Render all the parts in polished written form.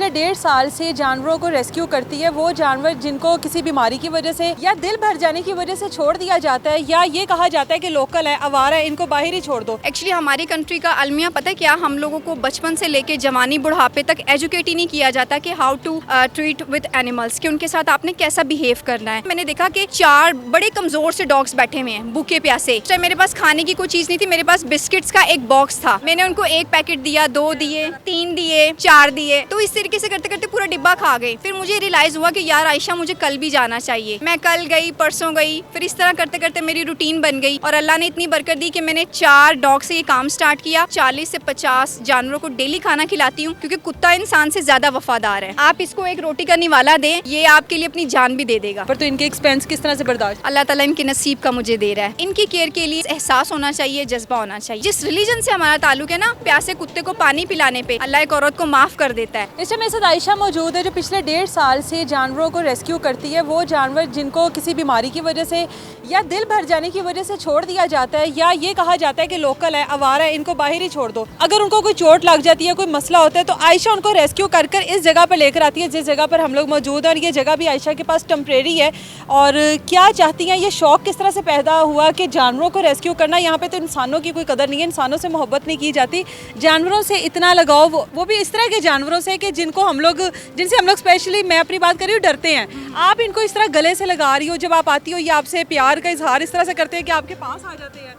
पिछले 1.5 साल से जानवरों को रेस्क्यू करती है, वो जानवर जिनको किसी बीमारी की वजह से या दिल भर जाने की वजह से छोड़ दिया जाता है, या ये कहा जाता है कि लोकल है, आवारा है, इनको बाहर ही छोड़ दो। एक्चुअली हमारी कंट्री का अलमिया पता है क्या, हम लोगों को बचपन से लेके जवानी बुढ़ापे तक एजुकेट ही नहीं किया जाता कि how to treat with animals, कि उनके साथ आपने कैसा बिहेव करना है। मैंने देखा कि 4 बड़े कमजोर से डॉग्स बैठे हुए हैं भूखे प्यासे। मेरे पास खाने की कोई चीज नहीं थी, मेरे पास बिस्किट्स का एक बॉक्स था। मैंने उनको 1 पैकेट दिया, 2 दिए, 3 दिए, 4 दिए, तो इस तरीके से करते करते पूरा डिब्बा खा गए। फिर मुझे रियलाइज हुआ कि यार आयशा, मुझे कल भी जाना चाहिए। मैं कल गई, परसों गई, फिर इस तरह करते करते मेरी रूटीन बन गई और अल्लाह ने इतनी बरकत दी कि मैंने 4 डॉग से ये काम स्टार्ट किया। 40 से 50 जानवरों को डेली खाना खिलाती हूँ, क्योंकि कुत्ता इंसान से ज्यादा वफादार है। आप इसको एक रोटी का निवाला दें, ये आपके लिए अपनी जान भी दे देगा। पर तो इनके एक्सपेंस किस तरह से बर्दाश्त? अल्लाह ताला इनके नसीब का मुझे दे रहा है। इनकी केयर के लिए एहसास होना चाहिए, जज्बा होना चाहिए। जिस रिलीजन से हमारा ताल्लुक है ना, प्यासे कुत्ते को पानी पिलाने पे अल्लाह एक औरत को माफ कर देता है। इस मेरे साथ आयशा मौजूद है, जो पिछले 1.5 साल से जानवरों को रेस्क्यू करती है, वो जानवर जिनको किसी बीमारी की वजह से या दिल भर जाने की वजह से छोड़ दिया जाता है, या ये कहा जाता है कि लोकल है, आवारा है, इनको बाहर ही छोड़ दो। अगर उनको कोई चोट लग जाती है, कोई मसला होता है, तो आयशा उनको रेस्क्यू कर कर इस जगह पर लेकर आती है जिस जगह पर हम लोग मौजूद हैं। और ये जगह भी आयशा के पास टेम्परेरी है। और क्या चाहती हैं, ये शौक़ किस तरह से पैदा हुआ कि जानवरों को रेस्क्यू करना? यहाँ पे तो इंसानों की कोई कदर नहीं है, इंसानों से मोहब्बत नहीं की जाती, जानवरों से इतना लगाव, वो भी इस तरह के जानवरों से कि जिनसे हम लोग स्पेशली, मैं अपनी बात कर रही हूँ, डरते हैं। आप इनको इस तरह गले से लगा रही हो, जब आप आती हो ये आपसे प्यार का इजहार इस तरह से करते हैं कि आपके पास आ जाते हैं।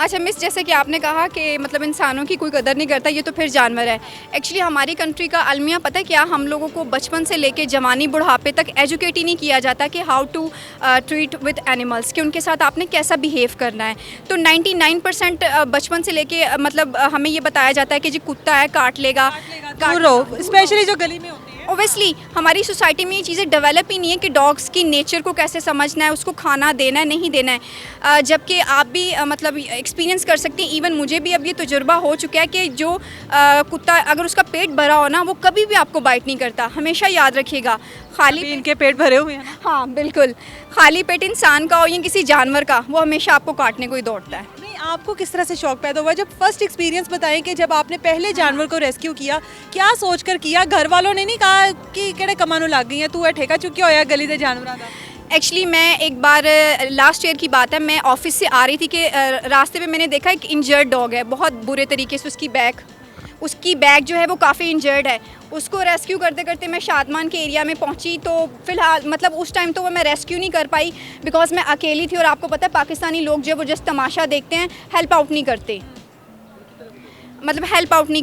अच्छा मिस, जैसे कि आपने कहा कि मतलब इंसानों की कोई कदर नहीं करता, ये तो फिर जानवर है। एक्चुअली हमारी कंट्री का अलमिया पता है क्या, हम लोगों को बचपन से लेके जवानी बुढ़ापे तक एजुकेट ही नहीं किया जाता कि how to treat with animals, कि उनके साथ आपने कैसा बिहेव करना है। तो 99% बचपन से लेके मतलब हमें ये बताया जाता है कि जी कुत्ता है, काट लेगा, स्पेशली जो गली में होती है। ओबियसली हमारी सोसाइटी में ये चीज़ें डेवलप ही नहीं है कि डॉग्स की नेचर को कैसे समझना है, उसको खाना देना है, नहीं देना है। जबकि आप भी मतलब एक्सपीरियंस कर सकती हैं, इवन मुझे भी अब ये तजुर्बा हो चुका है कि जो कुत्ता अगर उसका पेट भरा हो ना, वो कभी भी आपको बाइट नहीं करता। हमेशा याद रखिएगा, खाली इनके पेट भरे हुए हैं। हाँ बिल्कुल, खाली पेट इंसान का हो या किसी जानवर का, वो हमेशा आपको काटने को ही दौड़ता है। आपको किस तरह से शौक पैदा हुआ? जब फर्स्ट एक्सपीरियंस बताएं कि जब आपने पहले जानवर को रेस्क्यू किया, क्या सोचकर किया? घर वालों ने नहीं कहा कि केड़े कमानू लग गई है, तू है ठेका चुकी होया गली दे जानवरां दा? एक्चुअली मैं एक बार लास्ट ईयर की बात है, मैं ऑफिस से आ रही थी कि रास्ते में मैंने देखा एक इंजर्ड डॉग है, बहुत बुरे तरीके से उसकी बैक जो है वो काफ़ी इंजर्ड है। उसको रेस्क्यू करते करते मैं शादमान के एरिया में पहुंची, तो फ़िलहाल मतलब उस टाइम तो वो मैं रेस्क्यू नहीं कर पाई बिकॉज मैं अकेली थी। और आपको पता है पाकिस्तानी लोग जो है वो जस्ट तमाशा देखते हैं, हेल्प आउट नहीं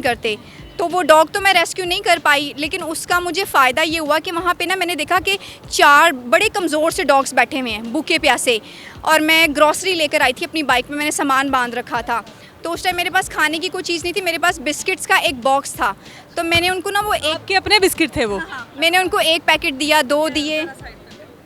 करते। तो वो डॉग तो मैं रेस्क्यू नहीं कर पाई, लेकिन उसका मुझे फ़ायदा ये हुआ कि वहाँ पे ना मैंने देखा कि 4 बड़े कमज़ोर से डॉग्स बैठे हुए हैं भूखे प्यासे। और मैं ग्रॉसरी लेकर आई थी अपनी बाइक में, मैंने सामान बांध रखा था। तो उस टाइम मेरे पास खाने की कोई चीज़ नहीं थी, मेरे पास बिस्किट्स का एक बॉक्स था। तो मैंने उनको ना, वो एक के अपने बिस्किट थे वो, मैंने उनको 1 पैकेट दिया, 2 दिए,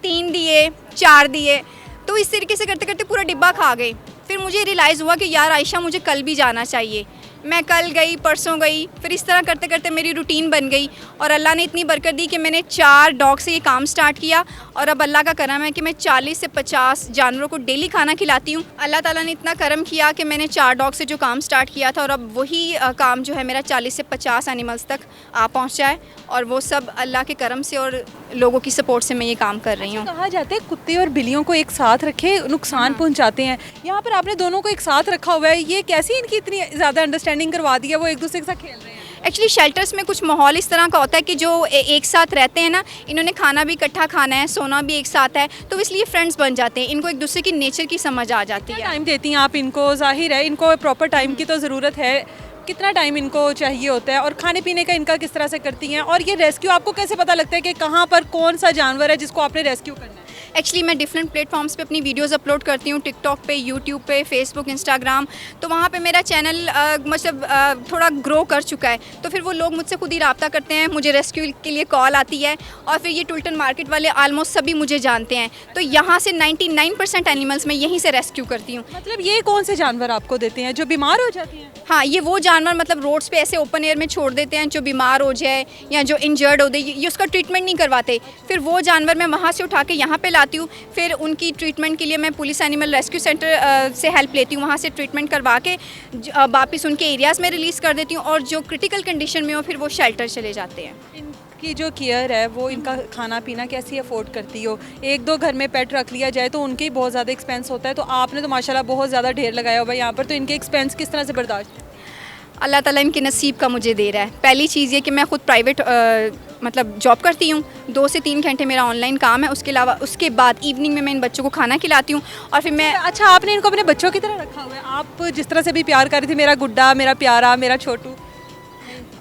3 दिए, 4 दिए, तो इस तरीके से करते करते पूरा डिब्बा खा गए। फिर मुझे रियलाइज़ हुआ कि यार आयशा, मुझे कल भी जाना चाहिए। मैं कल गई, परसों गई, फिर इस तरह करते करते मेरी रूटीन बन गई और अल्लाह ने इतनी बरकत दी कि मैंने 4 डॉग से ये काम स्टार्ट किया। और अब अल्लाह का करम है कि मैं 40 से 50 जानवरों को डेली खाना खिलाती हूँ। अल्लाह ताला ने इतना करम किया कि मैंने 4 डॉग से जो काम स्टार्ट किया था, और अब वही काम जो है मेरा 40 से 50 एनिमल्स तक आ पहुँचा है। और वो सब अल्लाह के करम से और लोगों की सपोर्ट से मैं ये काम कर रही हूँ। कहा जाता है कुत्ते और बिल्लियों को एक साथ रखे नुकसान पहुँचाते हैं, यहाँ पर आपने दोनों को एक साथ रखा हुआ है, ये कैसी इनकी इतनी ज़्यादा अंडरस्टैंडिंग करवा दी है, वो एक दूसरे के साथ खेल रहे हैं? एक्चुअली शेल्टर्स में कुछ माहौल इस तरह का होता है कि जो एक साथ रहते हैं ना, इन्होंने खाना भी इकट्ठा खाना है, सोना भी एक साथ है, तो इसलिए फ्रेंड्स बन जाते हैं। इनको एक दूसरे की नेचर की समझ आ जाती है। टाइम देती हैं आप इनको? जाहिर है इनको प्रॉपर टाइम की तो ज़रूरत है, कितना टाइम इनको चाहिए होता है? और खाने पीने का इनका किस तरह से करती हैं? और ये रेस्क्यू आपको कैसे पता लगता है कि कहाँ पर कौन सा जानवर है जिसको आपने रेस्क्यू करना है? एक्चुअली मैं डिफरेंट प्लेटफॉर्म्स पे अपनी वीडियोस अपलोड करती हूँ, टिकटॉक पे, यूट्यूब पे, फेसबुक, इंस्टाग्राम। तो वहाँ पे मेरा चैनल मतलब थोड़ा ग्रो कर चुका है। तो फिर वो लोग मुझसे खुद ही रब्ता करते हैं, मुझे रेस्क्यू के लिए कॉल आती है। और फिर ये टुल्टन मार्केट वाले ऑलमोस्ट सभी मुझे जानते हैं। तो यहाँ से 99% एनिमल्स मैं यहीं से रेस्क्यू करती हूँ। मतलब ये कौन से जानवर आपको देते हैं जो बीमार हो जाती हैं? हाँ, ये वो जानवर मतलब रोड्स पे ऐसे ओपन एयर में छोड़ देते हैं जो बीमार हो जाए या जो इंजर्ड हो जाए, ये उसका ट्रीटमेंट नहीं करवाते। फिर वो जानवर मैं वहाँ से उठा के यहाँ पे आती हूँ, फिर उनकी ट्रीटमेंट के लिए मैं पुलिस एनिमल रेस्क्यू सेंटर से हेल्प लेती हूँ, वहाँ से ट्रीटमेंट करवा के वापस उनके एरियाज़ में रिलीज़ कर देती हूँ, और जो क्रिटिकल कंडीशन में हो फिर वो शेल्टर चले जाते हैं। इनकी जो केयर है वो इनका खाना पीना कैसे अफोर्ड करती हो? एक दो घर में पेट रख लिया जाए तो उनके ही बहुत ज़्यादा एक्सपेंस होता है, तो आपने तो माशाल्लाह बहुत ज़्यादा ढेर लगाया हुआ है यहाँ पर, तो इनके एक्सपेंस किस तरह से बर्दाश्त? अल्लाह ताला इनके नसीब का मुझे दे रहा है। पहली चीज़ ये कि मैं ख़ुद प्राइवेट मतलब जॉब करती हूँ, 2 से 3 घंटे मेरा ऑनलाइन काम है, उसके अलावा उसके बाद इवनिंग में मैं इन बच्चों को खाना खिलाती हूँ, और फिर मैं अच्छा, आपने इनको अपने बच्चों की तरह रखा हुआ है? आप जिस तरह से भी प्यार कर रही थी, मेरा गुड्डा, मेरा प्यारा, मेरा छोटू।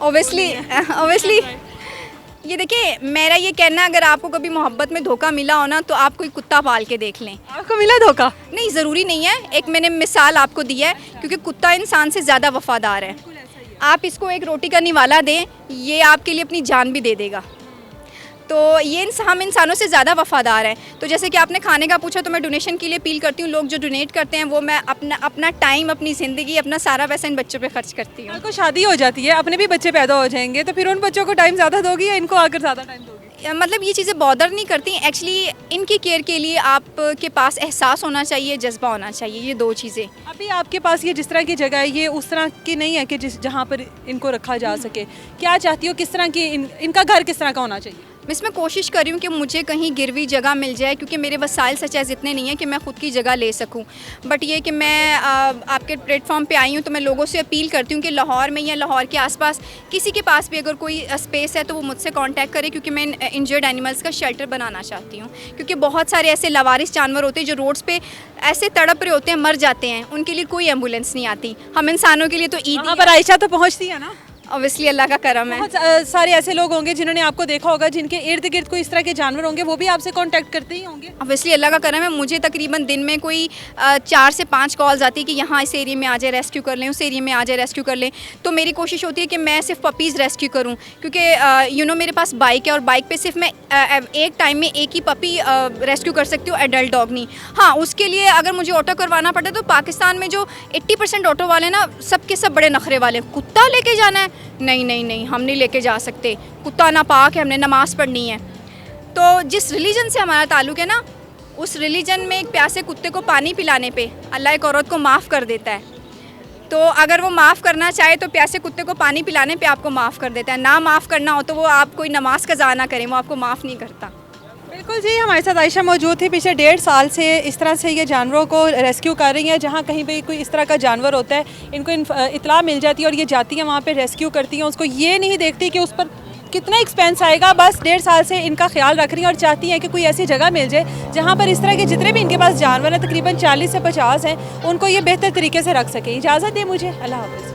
ओबियसली ये देखिए, मेरा ये कहना है, अगर आपको कभी मोहब्बत में धोखा मिला हो ना, तो आप कोई कुत्ता पाल के देख लें। आपको मिला धोखा? नहीं, ज़रूरी नहीं है, एक मैंने मिसाल आपको दी है, क्योंकि कुत्ता इंसान से ज़्यादा वफादार है। आप इसको एक रोटी का निवाला दें, ये आपके लिए अपनी जान भी दे देगा। तो ये हम इंसानों से ज़्यादा वफादार हैं। तो जैसे कि आपने खाने का पूछा, तो मैं डोनेशन के लिए अपील करती हूँ, लोग जो डोनेट करते हैं वो मैं अपना टाइम, अपनी ज़िंदगी, अपना सारा पैसा इन बच्चों पे खर्च करती हूँ। आपको शादी हो जाती है, अपने भी बच्चे पैदा हो जाएंगे, तो फिर उन बच्चों को टाइम ज़्यादा दोगी या इनको आकर ज़्यादा टाइम दोगी? मतलब ये चीज़ें बॉदर नहीं करती एक्चुअली। इनकी केयर के लिए आपके पास एहसास होना चाहिए, जज्बा होना चाहिए, ये 2 चीज़ें। अभी आपके पास ये जिस तरह की जगह है, ये उस तरह की नहीं है कि जहाँ पर इनको रखा जा सके। क्या चाहती हो, किस तरह की इनका घर किस तरह का होना चाहिए? मैं इसमें कोशिश कर रही हूँ कि मुझे कहीं गिरवी जगह मिल जाए, क्योंकि मेरे वसाइल सच एज़ इतने नहीं हैं कि मैं ख़ुद की जगह ले सकूँ। बट ये कि मैं आपके प्लेटफॉर्म पे आई हूँ, तो मैं लोगों से अपील करती हूँ कि लाहौर में या लाहौर के आसपास किसी के पास भी अगर कोई स्पेस है तो वो मुझसे कांटेक्ट करे, क्योंकि मैं इंजर्ड एनिमल्स का शेल्टर बनाना चाहती हूँ। क्योंकि बहुत सारे ऐसे लावारिस जानवर होते हैं जो रोड्स पे ऐसे तड़प रहे होते हैं, मर जाते हैं, उनके लिए कोई एम्बुलेंस नहीं आती। हम इंसानों के लिए तो ईद वहाँ पर आयशा तो पहुँचती है ना? ऑब्वियसली अल्लाह का करम है। बहुत सारे ऐसे लोग होंगे जिन्होंने आपको देखा होगा, जिनके इर्द गिर्द कोई इस तरह के जानवर होंगे, वो भी आपसे कांटेक्ट करते ही होंगे। ऑब्वियसली अल्लाह का करम है। मुझे तकरीबन दिन में कोई 4 से 5 कॉल्स आती है कि यहाँ इस एरिया में आ जाए रेस्क्यू कर लें, उस एरिया में आ जाए रेस्क्यू कर लें। तो मेरी कोशिश होती है कि मैं सिर्फ पपीज़ रेस्क्यू करूँ, क्योंकि मेरे पास बाइक है, और बाइक पर सिर्फ मैं एक टाइम में एक ही पपी रेस्क्यू कर सकती हूँ, एडल्ट डॉग नहीं। हाँ, उसके लिए अगर मुझे ऑटो करवाना पड़े, तो पाकिस्तान में जो 80% ऑटो वाले ना, सब के सब बड़े नखरे वाले। कुत्ता लेके जाना है? नहीं, हम नहीं लेके जा सकते, कुत्ता नापाक है, हमने नमाज़ पढ़नी है। तो जिस रिलीजन से हमारा ताल्लुक़ है ना, उस रिलीजन में एक प्यासे कुत्ते को पानी पिलाने पे अल्लाह एक औरत को माफ़ कर देता है। तो अगर वो माफ़ करना चाहे तो प्यासे कुत्ते को पानी पिलाने पे आपको माफ़ कर देता है। ना माफ़ करना हो तो वो आप कोई नमाज कज़ा ना करें, वो आपको माफ़ नहीं करता। बिल्कुल जी, हमारे साथ आयशा मौजूद थी। पिछले 1.5 साल से इस तरह से ये जानवरों को रेस्क्यू कर रही हैं। जहाँ कहीं पे कोई इस तरह का जानवर होता है, इनको इतला मिल जाती है और ये जाती हैं वहाँ पे रेस्क्यू करती हैं। उसको ये नहीं देखती कि उस पर कितना एक्सपेंस आएगा, बस 1.5 साल से इनका ख्याल रख रही हैं और चाहती हैं कि कोई ऐसी जगह मिल जाए जहाँ पर इस तरह के जितने भी इनके पास जानवर हैं, तकरीबन 40 से 50 हैं, उनको ये बेहतर तरीके से रख सकें। इजाज़त दें मुझे, अल्लाह हाफ़िज़।